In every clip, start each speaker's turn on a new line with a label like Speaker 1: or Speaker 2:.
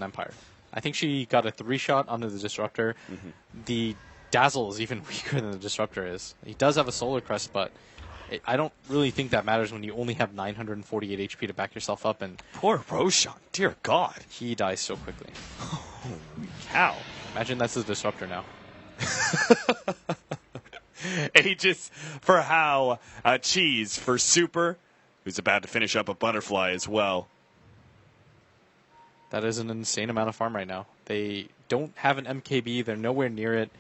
Speaker 1: on Empire. I think she got a 3-shot onto the Disruptor. The Dazzle is even weaker than the Disruptor is. He does have a Solar Crest, but I don't really think that matters when you only have 948 HP to back yourself up. And
Speaker 2: poor Roshan, dear God.
Speaker 1: He dies so quickly.
Speaker 2: Holy cow.
Speaker 1: Imagine that's the Disruptor now.
Speaker 2: Aegis for How, Cheese for Super, who's about to finish up a Butterfly as well.
Speaker 1: That is an insane amount of farm right now. They don't have an MKB. They're nowhere near it.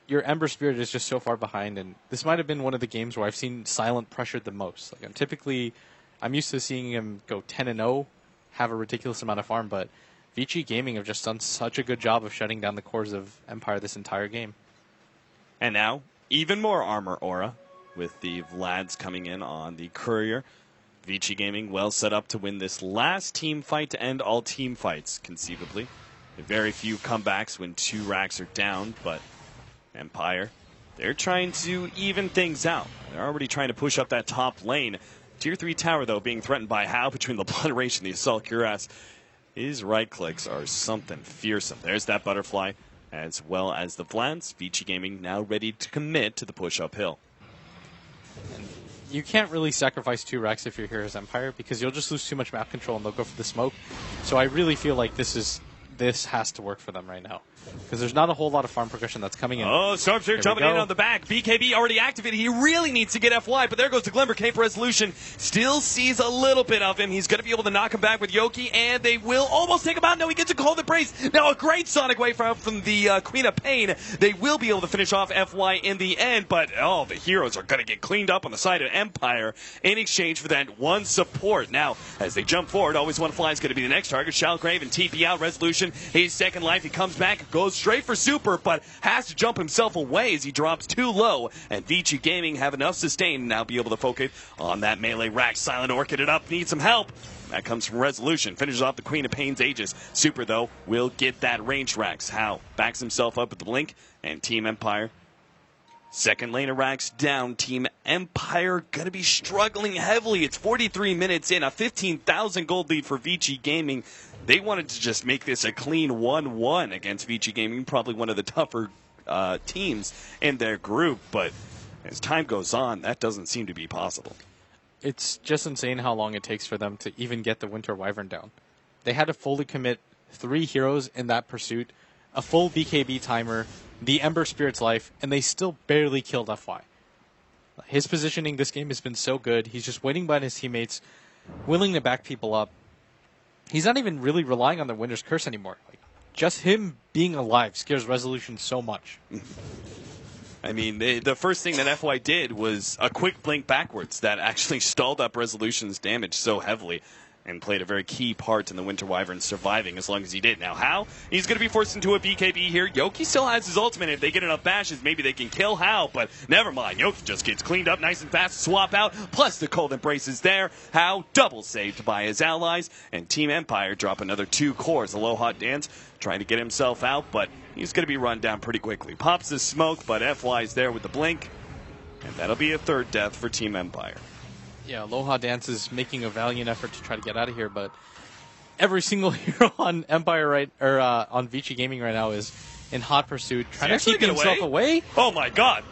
Speaker 1: Your Ember Spirit is just so far behind, and this might have been one of the games where I've seen Silent pressured the most. Like I'm used to seeing him go 10-0, have a ridiculous amount of farm, but Vici Gaming have just done such a good job of shutting down the cores of Empire this entire game.
Speaker 2: And now, even more armor aura with the Vlads coming in on the Courier. Vici Gaming well set up to win this last team fight to end all team fights, conceivably. Very few comebacks when 2 racks are down, but Empire, they're trying to even things out. They're already trying to push up that top lane. Tier 3 tower, though, being threatened by How between the Blood Rage and the Assault Cuirass. His right clicks are something fearsome. There's that Butterfly, as well as the Vlads. Vici Gaming now ready to commit to the push uphill.
Speaker 1: And you can't really sacrifice 2 racks if you're here as Empire, because you'll just lose too much map control and they'll go for the smoke. So I really feel like this has to work for them right now, because there's not a whole lot of farm progression that's coming in.
Speaker 2: Oh, Stormspear jumping in on the back. BKB already activated. He really needs to get FY, but there goes the Glimmer. Cape Resolution still sees a little bit of him. He's going to be able to knock him back with Yoki, and they will almost take him out. No, he gets a Golden Brace. Now a great Sonic Wave from the Queen of Pain. They will be able to finish off FY in the end, but the heroes are going to get cleaned up on the side of Empire in exchange for that one support. Now, as they jump forward, Always One Fly is going to be the next target. Shalgrave and TP out. Resolution, his second life. He comes back, goes straight for Super, but has to jump himself away as he drops too low. And Vici Gaming have enough sustain to now be able to focus on that melee rack. Silent Orchid it up, needs some help. That comes from Resolution. Finishes off the Queen of Pain's Aegis. Super, though, will get that range racks. How backs himself up with the Blink, and Team Empire. Second lane of racks down. Team Empire going to be struggling heavily. It's 43 minutes in. A 15,000 gold lead for Vici Gaming. They wanted to just make this a clean 1-1 against Vici Gaming, probably one of the tougher teams in their group. But as time goes on, that doesn't seem to be possible.
Speaker 1: It's just insane how long it takes for them to even get the Winter Wyvern down. They had to fully commit 3 heroes in that pursuit, a full BKB timer, the Ember Spirit's life, and they still barely killed FY. His positioning this game has been so good. He's just waiting by his teammates, willing to back people up. He's not even really relying on the Winter's Curse anymore. Just him being alive scares Resolution so much.
Speaker 2: I mean, the first thing that FY did was a quick blink backwards that actually stalled up Resolution's damage so heavily and played a very key part in the Winter Wyvern surviving as long as he did. Now, How? He's going to be forced into a BKB here. Yoki still has his ultimate. If they get enough bashes, maybe they can kill How, but never mind. Yoki just gets cleaned up nice and fast, swap out, plus the Cold Embrace is there. How? Double saved by his allies, and Team Empire drop another 2 cores. A low hot dance trying to get himself out, but he's going to be run down pretty quickly. Pops the smoke, but FY's there with the blink, and that'll be a 3rd death for Team Empire.
Speaker 1: Yeah, Aloha Dance is making a valiant effort to try to get out of here, but every single hero on Empire on Vici Gaming right now is in hot pursuit, trying to keep himself away.
Speaker 2: Oh my God!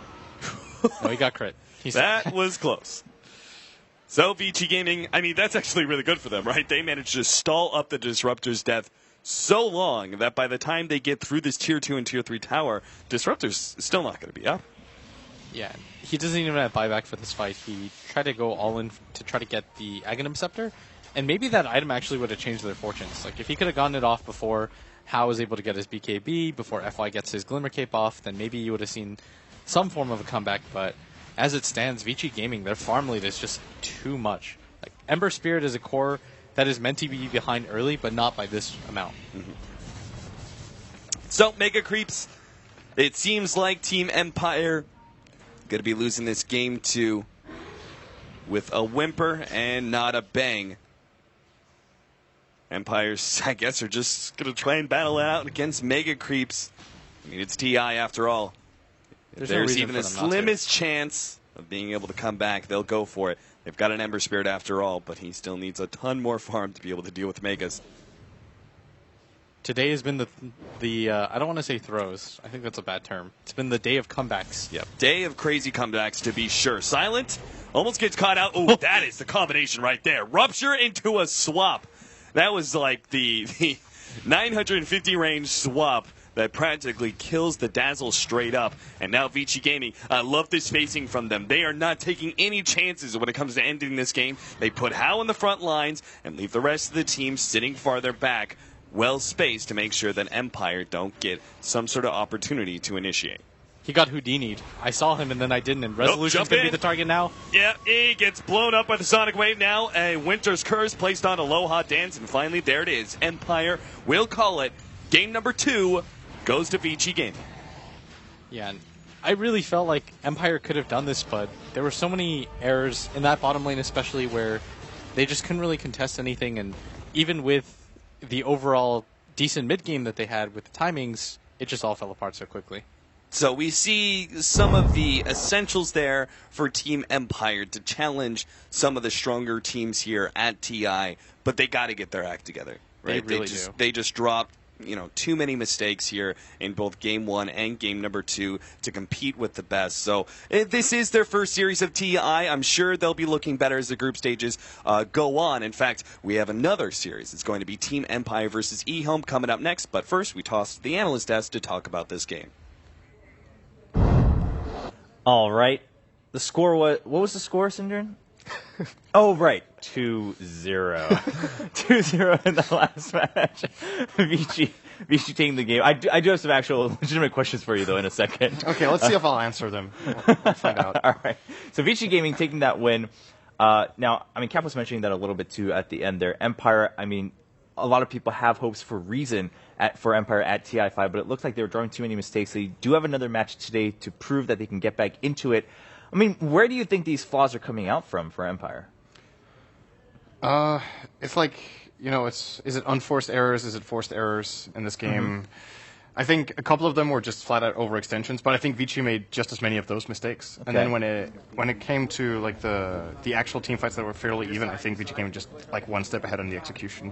Speaker 1: No, he got crit.
Speaker 2: That was close. So Vici Gaming, I mean, that's actually really good for them, right? They managed to stall up the Disruptor's death so long that by the time they get through this Tier 2 and Tier 3 tower, Disruptor's still not going to be up.
Speaker 1: Yeah, he doesn't even have buyback for this fight. He tried to go all in to try to get the Aghanim Scepter, and maybe that item actually would have changed their fortunes. Like, if he could have gotten it off before How was able to get his BKB, before FY gets his Glimmer Cape off, then maybe you would have seen some form of a comeback, but as it stands, Vici Gaming, their farm lead is just too much. Like, Ember Spirit is a core that is meant to be behind early, but not by this amount.
Speaker 2: Mm-hmm. So, Mega Creeps, it seems like Team Empire going to be losing this game 2 with a whimper and not a bang. Empires, I guess, are just going to try and battle it out against Mega Creeps. I mean, it's TI after all. If there's even the slimmest chance of being able to come back, they'll go for it. They've got an Ember Spirit after all, but he still needs a ton more farm to be able to deal with Megas.
Speaker 1: Today has been the I don't want to say throws. I think that's a bad term. It's been the day of comebacks.
Speaker 2: Yep. Day of crazy comebacks, to be sure. Silent almost gets caught out. Oh, that is the combination right there. Rupture into a swap. That was like the 950 range swap that practically kills the Dazzle straight up. And now Vici Gaming, I love the spacing from them. They are not taking any chances when it comes to ending this game. They put Hao in the front lines and leave the rest of the team sitting farther back, well spaced, to make sure that Empire don't get some sort of opportunity to initiate.
Speaker 1: He got Houdini'd. I saw him and then I didn't. And Resolution's going to be the target now.
Speaker 2: Yeah, he gets blown up by the Sonic Wave now. A Winter's Curse placed on Aloha Dance, and finally there it is. Empire will call it. Game number 2 goes to Vici Gaming.
Speaker 1: Yeah, and I really felt like Empire could have done this, but there were so many errors in that bottom lane, especially where they just couldn't really contest anything. And even with the overall decent mid game that they had with the timings, it just all fell apart so quickly.
Speaker 2: So we see some of the essentials there for Team Empire to challenge some of the stronger teams here at TI, but they got to get their act together. Right?
Speaker 1: They really do.
Speaker 2: They just dropped, too many mistakes here in both Game 1 and Game number 2 to compete with the best. So this is their first series of TI. I'm sure they'll be looking better as the group stages go on. In fact, we have another series. It's going to be Team Empire versus eHome coming up next. But first, we toss to the analyst desk to talk about this game.
Speaker 3: All right. The score was... What was the score, Syndron? Oh, right. 2-0. 2-0 in the last match. Vici taking the game. I do have some actual legitimate questions for you, though, in a second.
Speaker 4: Okay, let's see if I'll answer them. We'll find out.
Speaker 3: All right. So Vici Gaming taking that win. Now, Cap was mentioning that a little bit, too, at the end there. Empire, a lot of people have hopes for for Empire at TI5, but it looks like they were drawing too many mistakes. They do have another match today to prove that they can get back into it. Where do you think these flaws are coming out from for Empire?
Speaker 4: It's like, is it unforced errors? Is it forced errors in this game? Mm-hmm. I think a couple of them were just flat out overextensions, but I think Vici made just as many of those mistakes. Okay. And then when it came to like the actual team fights that were fairly even, I think Vici Gaming just like one step ahead on the execution.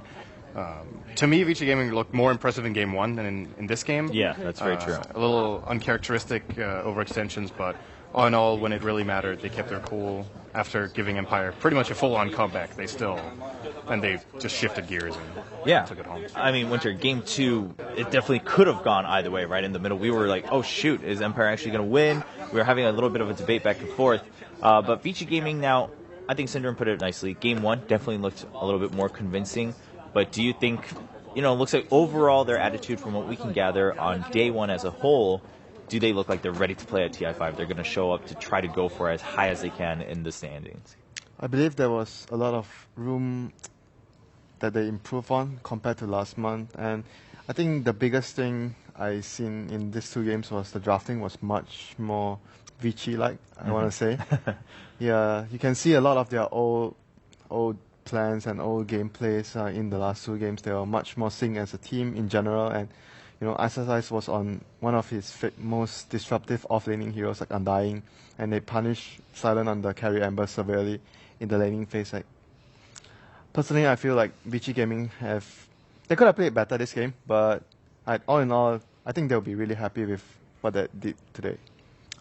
Speaker 4: To me, Vici Gaming looked more impressive in Game 1 than in this game.
Speaker 3: Yeah, that's very true.
Speaker 4: A little uncharacteristic overextensions, but all in all, when it really mattered, they kept their cool. After giving Empire pretty much a full-on comeback, they just shifted gears and took it home.
Speaker 3: Winter, Game 2, it definitely could have gone either way, right in the middle. We were like, oh, shoot, is Empire actually going to win? We were having a little bit of a debate back and forth. But Vici Gaming now, I think Syndrome put it nicely. Game 1 definitely looked a little bit more convincing. But do you think, it looks like overall their attitude from what we can gather on day 1 as a whole, do they look like they're ready to play at TI5? They're going to show up to try to go for as high as they can in the standings.
Speaker 5: I believe there was a lot of room that they improve on compared to last month. And I think the biggest thing I seen in these 2 games was the drafting was much more Vici-like, I want to say. Yeah, you can see a lot of their old plans and old gameplays in the last 2 games. They were much more synced as a team in general. And Ice was on one of his most disruptive off-laning heroes, like Undying, and they punished Silent on the carry Ember severely in the laning phase. Personally, I feel like Vici Gaming they could have played better this game, but all in all, I think they'll be really happy with what they did today.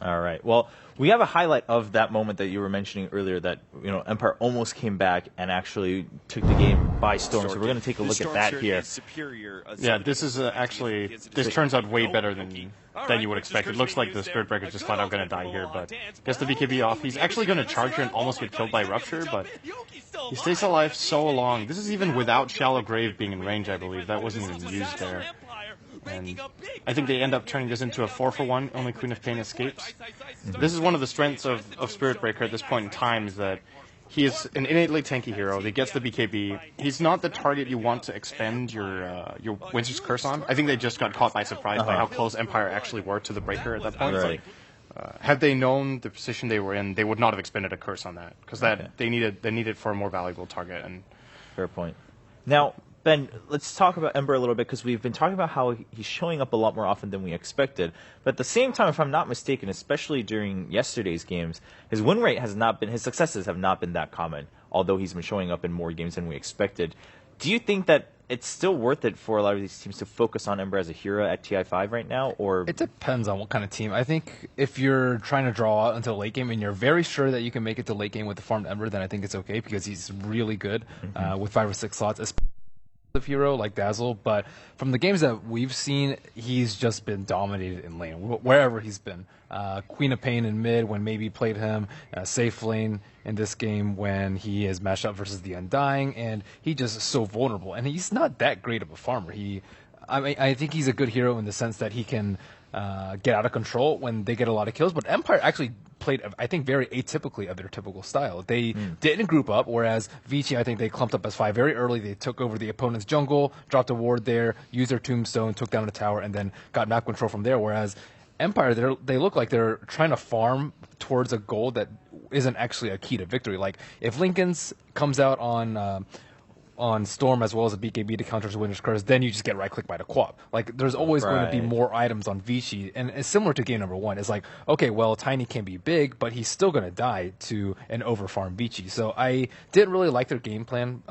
Speaker 3: All right. Well, we have a highlight of that moment that you were mentioning earlier that, Empire almost came back and actually took the game by storm. So we're going to take a look at that here.
Speaker 4: Yeah, this is this turns out way better than you would expect. It looks like the Spirit Breaker is just flat out going to die here, but gets the BKB off. He's actually going to charge here and almost get killed by Rupture, but he stays alive so long. This is even without Shallow Grave being in range, I believe. That wasn't even used there. And I think they end up turning this into a 4-for-1, only Queen of Pain escapes. This is one of the strengths of Spirit Breaker at this point in time, is that he is an innately tanky hero. He gets the BKB. He's not the target you want to expend your Winter's Curse on. I think they just got caught by surprise by how close Empire actually were to the Breaker at that point.
Speaker 3: Right.
Speaker 4: Had they known the position they were in, they would not have expended a curse on that, because they needed for a more valuable target. And
Speaker 3: fair point. Now, Ben, let's talk about Ember a little bit, because we've been talking about how he's showing up a lot more often than we expected. But at the same time, if I'm not mistaken, especially during yesterday's games, his win rate his successes have not been that common, although he's been showing up in more games than we expected. Do you think that it's still worth it for a lot of these teams to focus on Ember as a hero at TI5 right now, or
Speaker 6: It depends on what kind of team. I think if you're trying to draw out until late game and you're very sure that you can make it to late game with the farmed Ember, then I think it's okay because he's really good with 5 or 6 slots, especially of hero like Dazzle. But from the games that we've seen, he's just been dominated in lane wherever he's been. Queen of Pain in mid when maybe played him, safe lane in this game when he is matched up versus the Undying, and he just is so vulnerable. And he's not that great of a farmer. I think he's a good hero in the sense that he can get out of control when they get a lot of kills. But Empire actually played, I think, very atypically of their typical style. They didn't group up, whereas Vici, I think they clumped up as 5 very early. They took over the opponent's jungle, dropped a ward there, used their tombstone, took down the tower, and then got map control from there. Whereas Empire, they look like they're trying to farm towards a goal that isn't actually a key to victory. Like, if Lincoln's comes out on Storm as well as a BKB to counter Winter's Curse, then you just get right-clicked by the Quap. Like, there's always going to be more items on Vici, and it's similar to game number 1. It's like, okay, well, Tiny can be big, but he's still going to die to an over-farm Vici. So I didn't really like their game plan,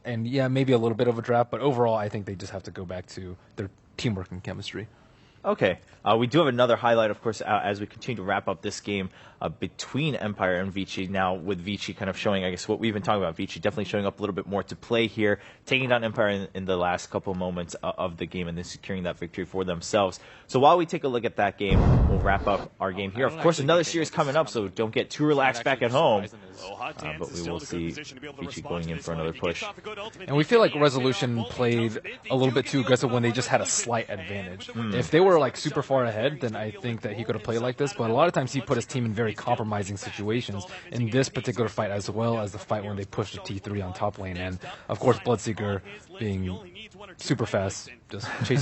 Speaker 6: and yeah, maybe a little bit of a draft, but overall, I think they just have to go back to their teamwork and chemistry.
Speaker 3: Okay. We do have another highlight, of course, as we continue to wrap up this game between Empire and Vici. Now, with Vici kind of showing, I guess, what we've been talking about, Vici definitely showing up a little bit more to play here, taking down Empire in the last couple moments of the game and then securing that victory for themselves. So while we take a look at that game, we'll wrap up our game here. Of course, another series coming up, so don't get too relaxed back at home. But we will see Vici going in for another push.
Speaker 6: And we feel like Resolution played a little bit too aggressive when they just had a slight advantage. If they were like super far ahead, then I think that he could have played like this. But a lot of times he put his team in very compromising situations in this particular fight, as well as the fight when they pushed the T3 on top lane. And of course, Bloodseeker being super fast, just chasing